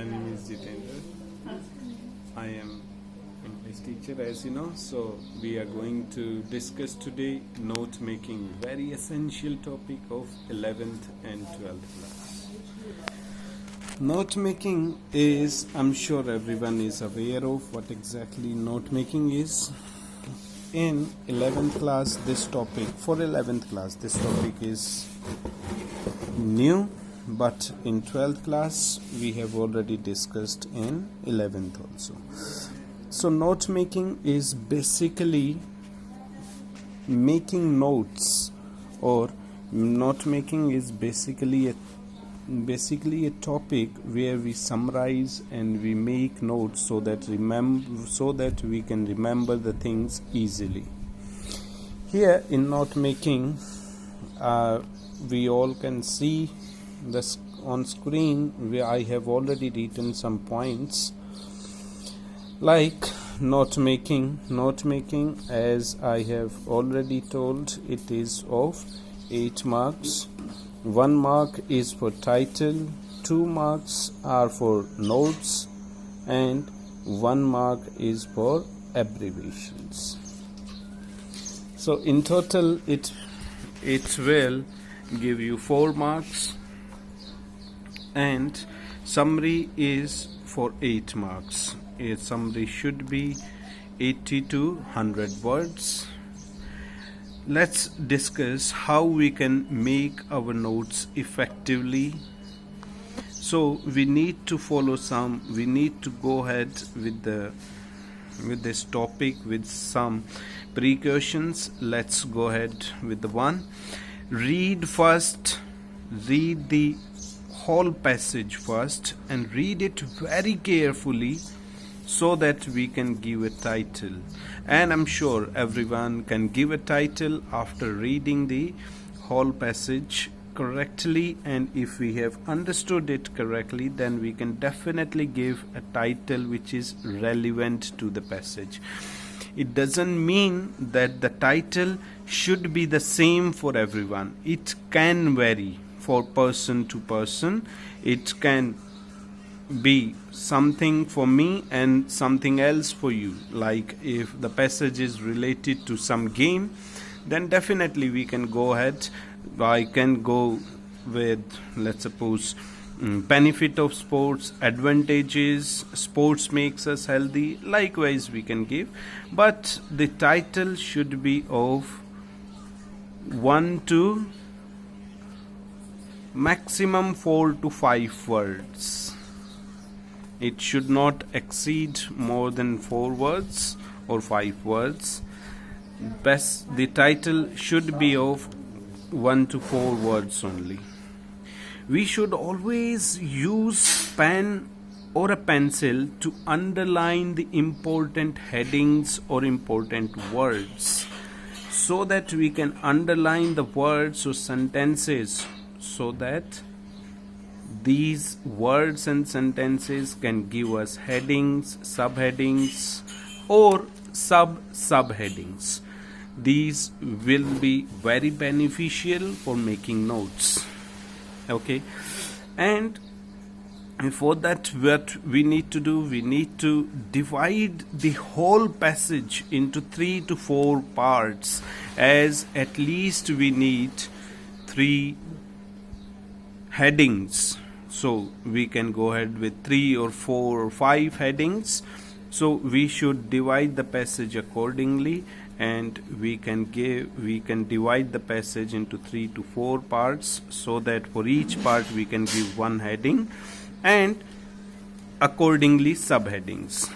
My name is Jitendra. I am English teacher, as you know. So we are going to discuss today note making, very essential topic of 11th and 12th class. Note making is, I'm sure everyone is aware of what exactly note making is. In 11th class, this topic is new, but in 12th class we have already discussed in 11th also. So note making is basically making notes, or note making is basically a topic where we summarize and we make notes so that we can remember the things easily. Here in note making, we all can see this on screen where I have already written some points like note making, as I have already told, it is of 8 marks. 1 mark is for title, 2 marks are for notes, and 1 mark is for abbreviations. So in total it will give you 4 marks, and summary is for 8 marks. A summary should be 80 to 100 words. Let's discuss how we can make our notes effectively. So we need to go ahead with this topic with some precautions. Let's go ahead with the one. Read the whole passage first and read it very carefully so that we can give a title. And I'm sure everyone can give a title after reading the whole passage correctly, and if we have understood it correctly, then we can definitely give a title which is relevant to the passage. It doesn't mean that the title should be the same for everyone. It can vary for person to person. It can be something for me and something else for you. Like if the passage is related to some game, then definitely we can go ahead. I can go with, let's suppose, benefit of sports, advantages, sports makes us healthy. Likewise we can give, but the title should be of 1 to maximum 4 to 5 words. It should not exceed more than 4 words or 5 words. The title should be of 1 to 4 words only. We should always use pen or a pencil to underline the important headings or important words, so that we can underline the words or sentences, so that these words and sentences can give us headings, subheadings, or subheadings. These will be very beneficial for making notes. Okay, and for that, what we need to do, we need to divide the whole passage into 3 to 4 parts, as at least we need 3 headings. So we can go ahead with 3 or 4 or 5 headings. So we should divide the passage accordingly, and we can divide the passage into 3 to 4 parts, so that for each part we can give 1 heading and accordingly subheadings.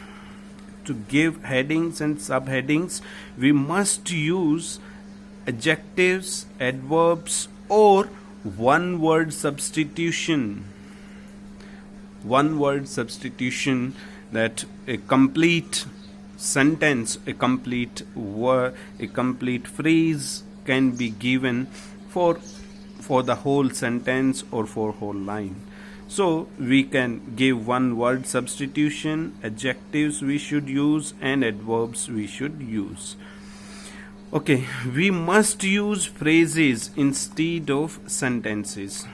To give headings and subheadings, we must use adjectives, adverbs, or one word substitution, that a complete sentence, a complete word, a complete phrase can be given for the whole sentence or for whole line. So we can give one word substitution, adjectives we should use, and adverbs we should use. Okay, we must use phrases instead of sentences.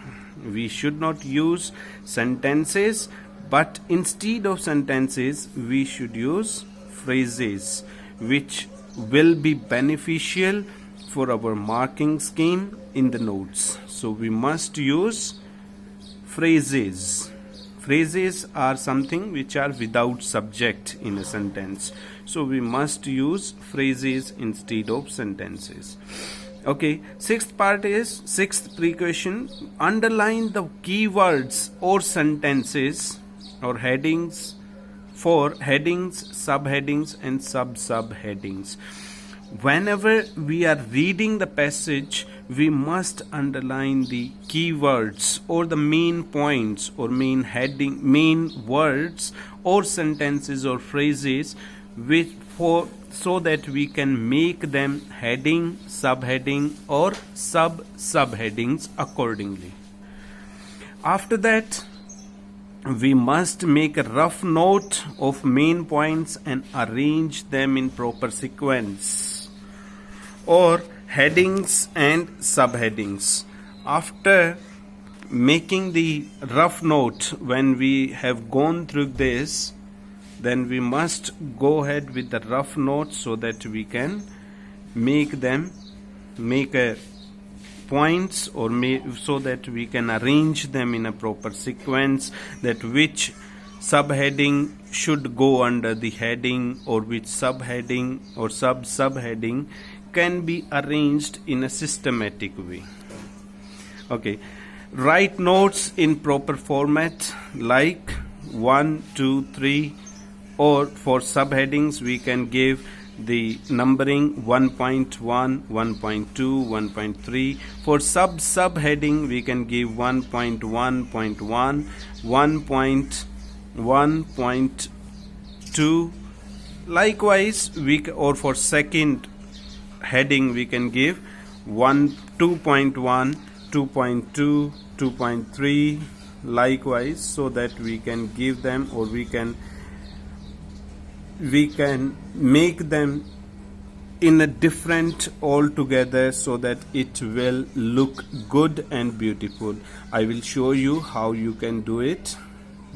We should not use sentences, But instead of sentences, we should use phrases, which will be beneficial for our marking scheme in the notes. So we must use phrases. Phrases are something which are without subject in a sentence. So we must use phrases instead of sentences. Okay, sixth pre-question. Underline the keywords or sentences or headings for headings, subheadings and sub-subheadings. Whenever we are reading the passage, we must underline the keywords or the main points or main words or sentences or phrases so that we can make them heading, subheading or sub-subheadings accordingly. After that, we must make a rough note of main points and arrange them in proper sequence or headings and subheadings. After making the rough note, when we have gone through this, then we must go ahead with the rough notes so that we can make a points or so that we can arrange them in a proper sequence, that which subheading should go under the heading or which subheading or sub-subheading can be arranged in a systematic way. Okay, write notes in proper format like 1, 2, 3, or for subheadings we can give the numbering 1.1, 1.2, 1.3. For sub-subheading we can give 1.1.1, 1.1.2. Likewise, or for second heading we can give 2.1, 2.2, 2.3. Likewise, so that we can give them or we can make them in a different altogether so that it will look good and beautiful. I will show you how you can do it.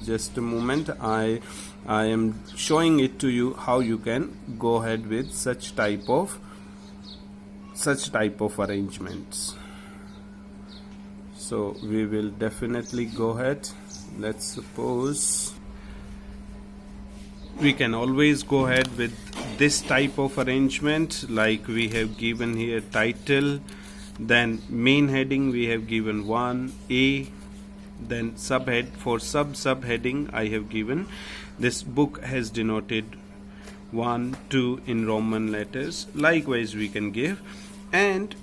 Just a moment. I am showing it to you how you can go ahead with such type of arrangements. So we will definitely go ahead. Let's suppose we can always go ahead with this type of arrangement, like we have given here title, then main heading we have given 1A, then subhead. For sub-subheading I have given, this book has denoted 1, 2 in Roman letters. Likewise we can give, and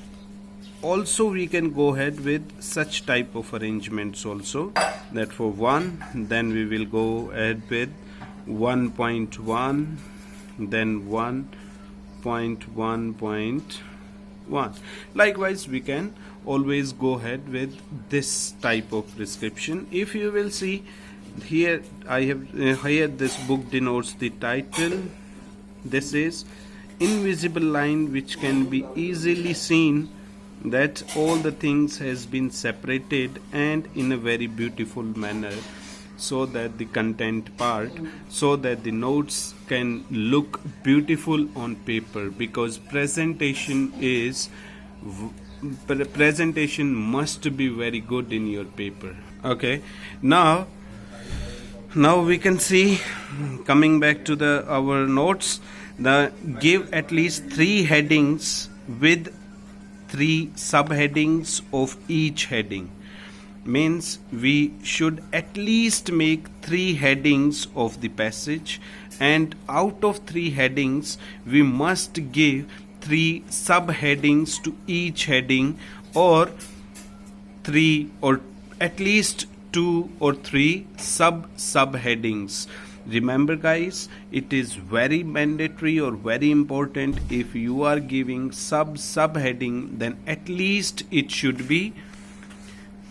also we can go ahead with such type of arrangements also, that for 1 then we will go ahead with 1.1, then 1.1.1. Likewise we can always go ahead with this type of prescription. If you will see here, I have here this book denotes the title. This is invisible line which can be easily seen that all the things has been separated and in a very beautiful manner, so that the content part, so that the notes can look beautiful on paper, because presentation must be very good in your paper. Okay, now we can see, coming back to our notes, give at least 3 headings with 3 subheadings of each heading. Means we should at least make 3 headings of the passage, and out of 3 headings we must give 3 subheadings to each heading, or 3 or at least 2 or 3 sub-subheadings. Remember guys, it is very mandatory or very important, if you are giving sub-subheading, then at least it should be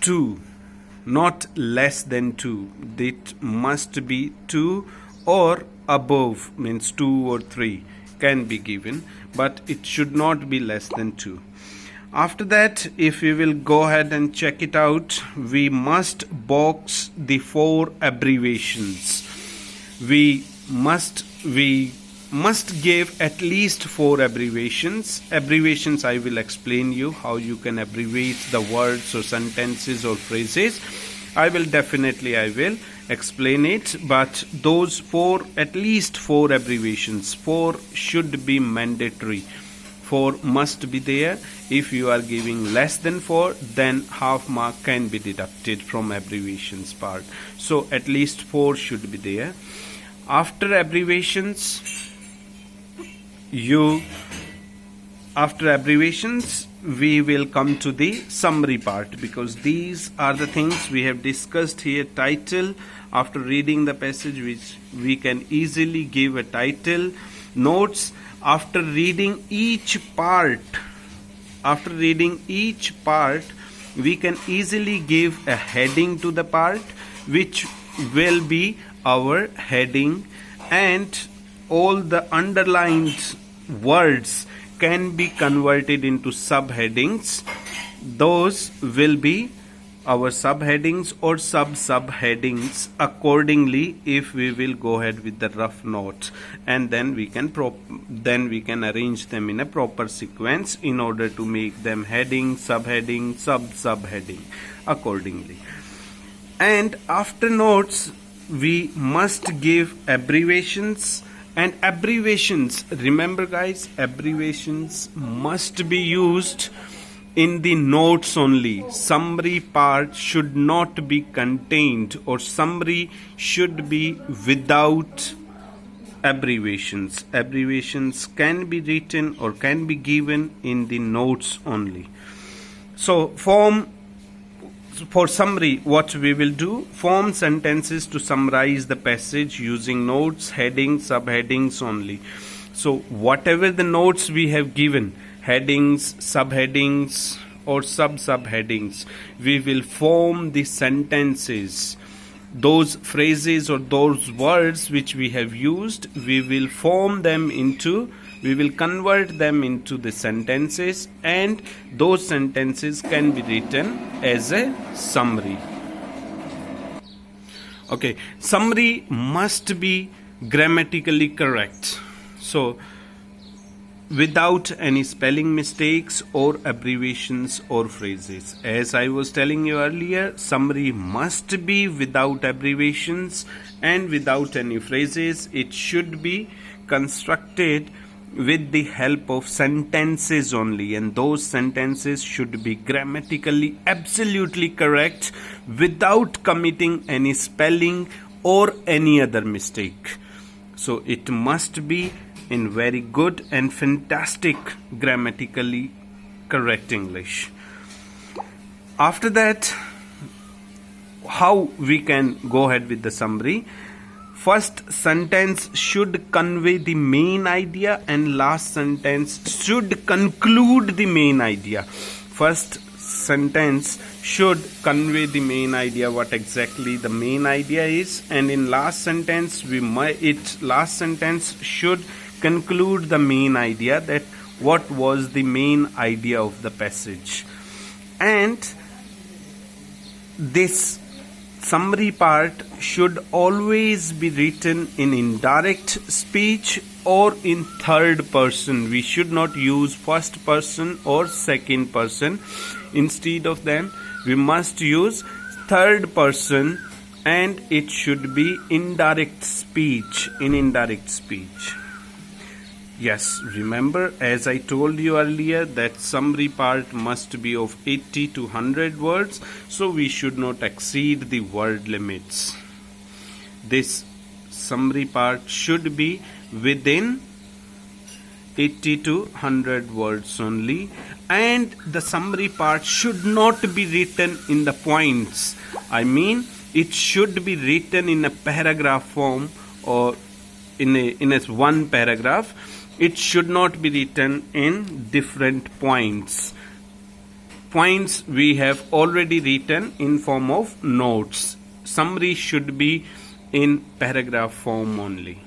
2, not less than 2. It must be 2 or above, means 2 or 3 can be given, but it should not be less than 2. After that, if we will go ahead and check it out, we must box the 4 abbreviations. We must give at least 4 abbreviations. Abbreviations, I will explain you how you can abbreviate the words or sentences or phrases. I will explain it, but those 4, at least 4 abbreviations, 4 should be mandatory. 4 must be there. If you are giving less than 4, then half mark can be deducted from abbreviations part. So at least 4 should be there. After abbreviations, we will come to the summary part, because these are the things we have discussed here. Title, after reading the passage, which we can easily give a title. Notes, after reading each part, we can easily give a heading to the part, which will be our heading, and all the underlined words can be converted into subheadings. Those will be our subheadings or subheadings accordingly, if we will go ahead with the rough note, and then we can arrange them in a proper sequence in order to make them heading, subheading, subheading accordingly. And after notes, we must give abbreviations. And abbreviations, remember guys, abbreviations must be used in the notes only. Summary part should not be contained, or summary should be without abbreviations. Abbreviations can be written or can be given in the notes only. So for summary, what we will do, form sentences to summarize the passage using notes, headings, subheadings only. So whatever the notes we have given, headings, subheadings or subheadings, we will form the sentences. Those phrases or those words which we have used, we will convert them into the sentences, and those sentences can be written as a summary. Okay, summary must be grammatically correct. So without any spelling mistakes or abbreviations or phrases. As I was telling you earlier, summary must be without abbreviations and without any phrases. It should be constructed with the help of sentences only, and those sentences should be grammatically absolutely correct without committing any spelling or any other mistake. So it must be in very good and fantastic grammatically correct English. After that, how we can go ahead with the summary? First sentence should convey the main idea, and last sentence should conclude the main idea. First sentence should convey the main idea, what exactly the main idea is, and in last sentence last sentence should conclude the main idea, that what was the main idea of the passage. And this summary part should always be written in indirect speech or in third person. We should not use first person or second person. Instead of them, we must use third person, and it should be indirect speech, in indirect speech. Yes, remember, as I told you earlier, that summary part must be of 80 to 100 words, so we should not exceed the word limits. This summary part should be within 80 to 100 words only, and the summary part should not be written in the points. I mean, it should be written in a paragraph form or in a one paragraph. It should not be written in different points. Points we have already written in form of notes. Summary should be in paragraph form only.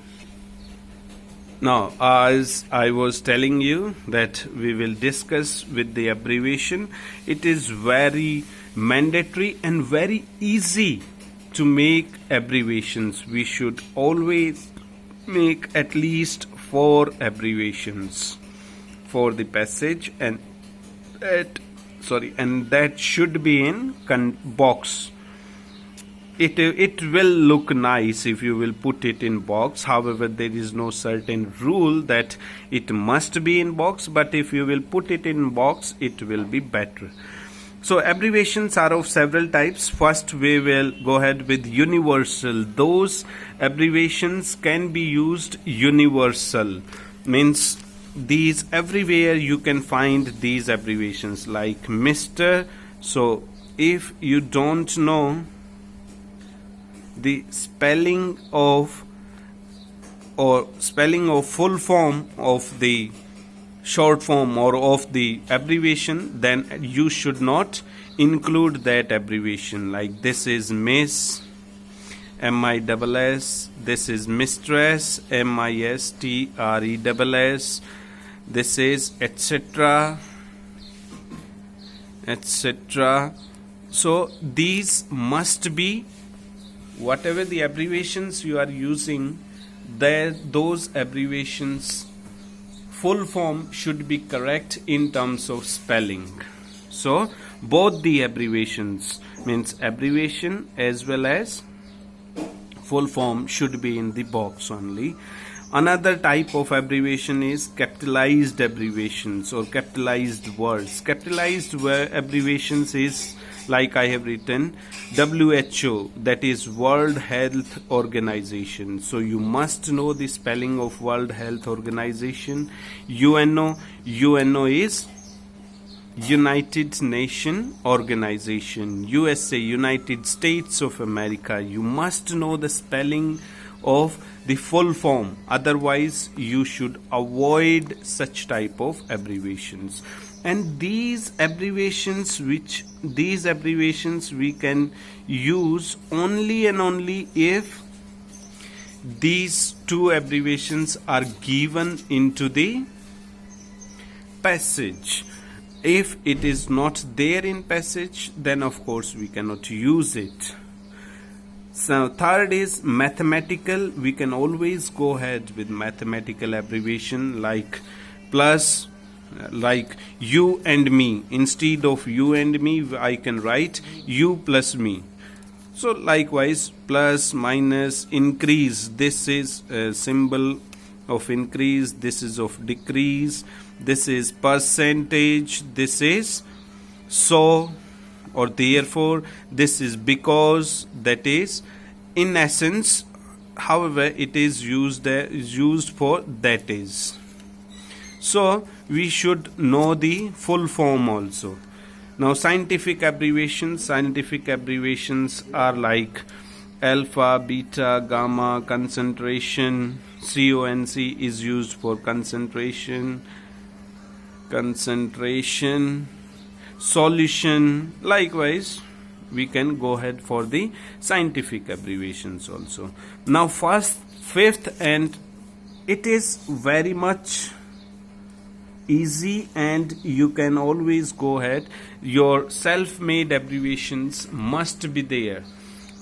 Now, as I was telling you that we will discuss with the abbreviation, it is very mandatory and very easy to make abbreviations. We should always make at least 4 abbreviations for the passage, and that should be in box. It will look nice if you will put it in box. However, there is no certain rule that it must be in box, but if you will put it in box, it will be better. So abbreviations are of several types. First, we will go ahead with universal. Those abbreviations can be used universal, means these everywhere you can find these abbreviations like Mr. So if you don't know the spelling of full form of the short form or of the abbreviation, then you should not include that abbreviation. Like this is Miss, MISS, this is Mistress, MISTRESS, this is etc., etc. So these must be, whatever the abbreviations you are using, those abbreviations full form should be correct in terms of spelling. So both the abbreviations, means abbreviation as well as full form, should be in the box only. Another type of abbreviation is capitalized abbreviations or capitalized words. Capitalized abbreviations is like I have written WHO, that is World Health Organization. So you must know the spelling of World Health Organization. UNO is United Nations Organization. USA, United States of America. You must know the spelling of the full form, otherwise you should avoid such type of abbreviations. And these abbreviations we can use only and only if these 2 abbreviations are given into the passage. If it is not there in passage, then of course we cannot use it. So third is mathematical. We can always go ahead with mathematical abbreviation like plus, like you and me. Instead of you and me, I can write you plus me. So likewise, plus, minus, increase. This is a symbol of increase. This is of decrease. This is percentage. This is so or therefore. This is because. That is in essence. However, it is used for that is. So we should know the full form also. Now scientific abbreviations are like alpha, beta, gamma, concentration. CONC is used for concentration, solution. Likewise, we can go ahead for the scientific abbreviations also. Now fifth, and it is very much easy and you can always go ahead. Your self-made abbreviations must be there.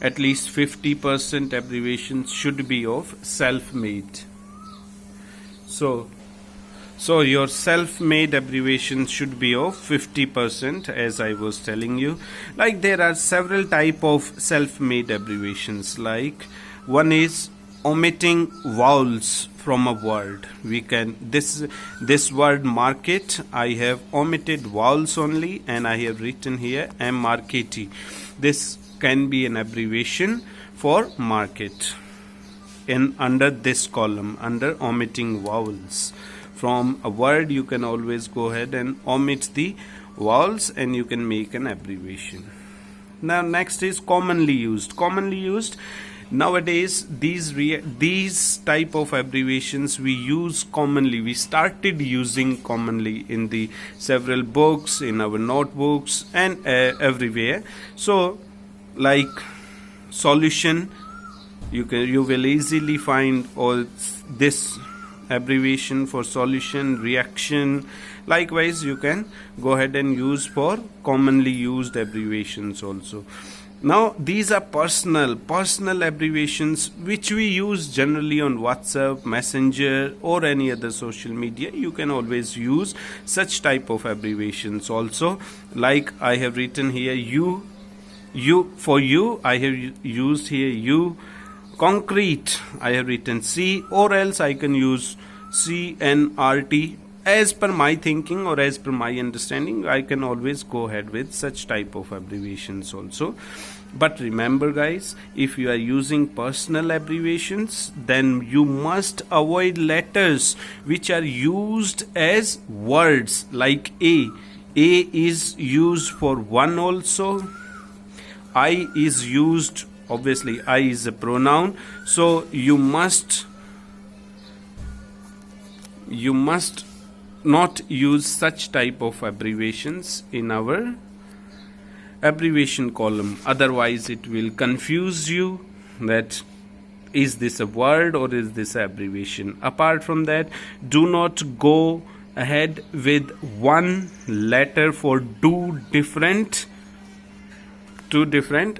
At least 50% abbreviations should be of self-made. So your self-made abbreviations should be of 50%, as I was telling you. Like there are several type of self-made abbreviations. Like one is omitting vowels from a word. We can this word market, I have omitted vowels only and I have written here market. This can be an abbreviation for market in under this column, under omitting vowels. From a word you can always go ahead and omit the vowels and you can make an abbreviation. Now next is commonly used. Nowadays these type of abbreviations we use commonly. We started using commonly in the several books, in our notebooks and everywhere. So like solution, you will easily find all this abbreviation for solution, reaction. Likewise, you can go ahead and use for commonly used abbreviations also. Now these are personal abbreviations which we use generally on WhatsApp, Messenger or any other social media. You can always use such type of abbreviations also. Like I have written here you for you, I have used here you. Concrete, I have written C, or else I can use CNRT. As per my thinking or as per my understanding, I can always go ahead with such type of abbreviations also. But remember guys, if you are using personal abbreviations, then you must avoid letters which are used as words, like A. A is used for one also. I is used, obviously I is a pronoun, so you must not use such type of abbreviations in our abbreviation column, otherwise it will confuse you that is this a word or is this abbreviation. Apart from that, do not go ahead with one letter for two different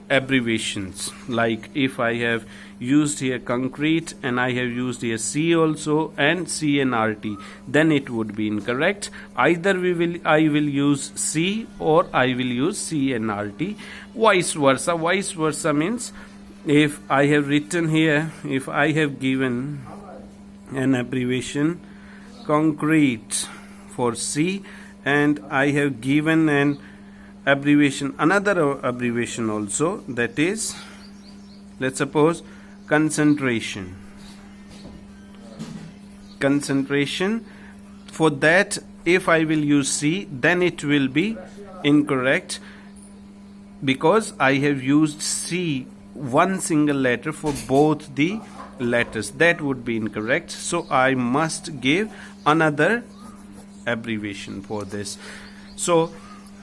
abbreviations. Like if I have used here concrete and I have used here C also and CNRT, then it would be incorrect. Either I will use C or I will use CNRT. Vice versa means if I have written here, if I have given an abbreviation concrete for C and I have given an abbreviation, another abbreviation also, that is, let's suppose concentration. For that, if I will use C, then it will be incorrect because I have used C, one single letter for both the letters. That would be incorrect. So I must give another abbreviation for this. So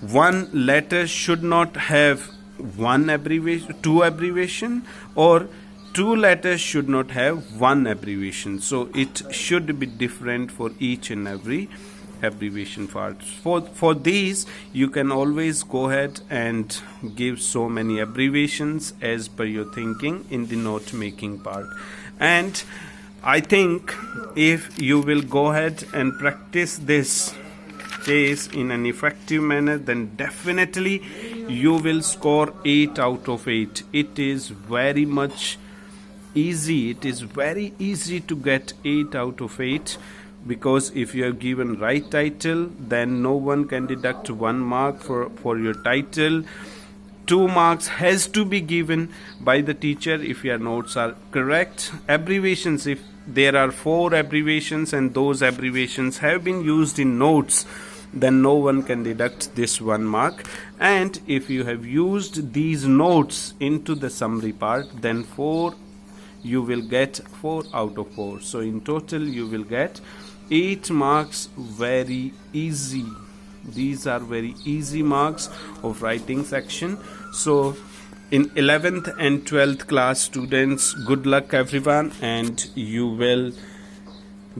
one letter should not have one abbreviation, two abbreviation, or two letters should not have one abbreviation. So it should be different for each and every abbreviation part. For these, you can always go ahead and give so many abbreviations as per your thinking in the note making part. And I think if you will go ahead and practice this case in an effective manner, then definitely you will score 8 out of 8. It is very much easy. It is very easy to get 8 out of 8, because if you have given right title, then no one can deduct 1 mark for your title. 2 marks has to be given by the teacher if your notes are correct. Abbreviations, if there are 4 abbreviations and those abbreviations have been used in notes, then no one can deduct this 1 mark. And if you have used these notes into the summary part, then you will get 4 out of 4. So in total you will get 8 marks. Very easy. These are very easy marks of writing section. So in 11th and 12th class students, good luck everyone, and you will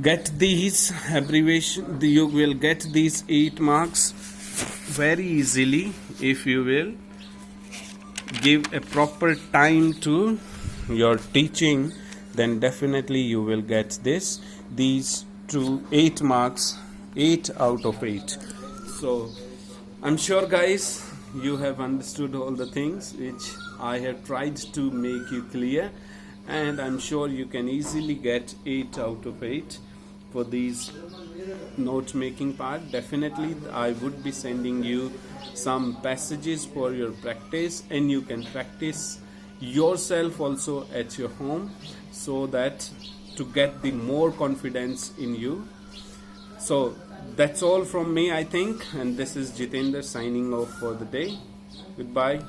get these abbreviation, you will get these 8 marks very easily if you will give a proper time to your teaching. Then definitely you will get these 8 marks, 8 out of 8. So I'm sure guys you have understood all the things which I have tried to make you clear, and I'm sure you can easily get 8 out of 8 for these note making part. Definitely I would be sending you some passages for your practice, and you can practice yourself also at your home, so that to get the more confidence in you. So that's all from me, I think, and this is Jitendra signing off for the day. Goodbye.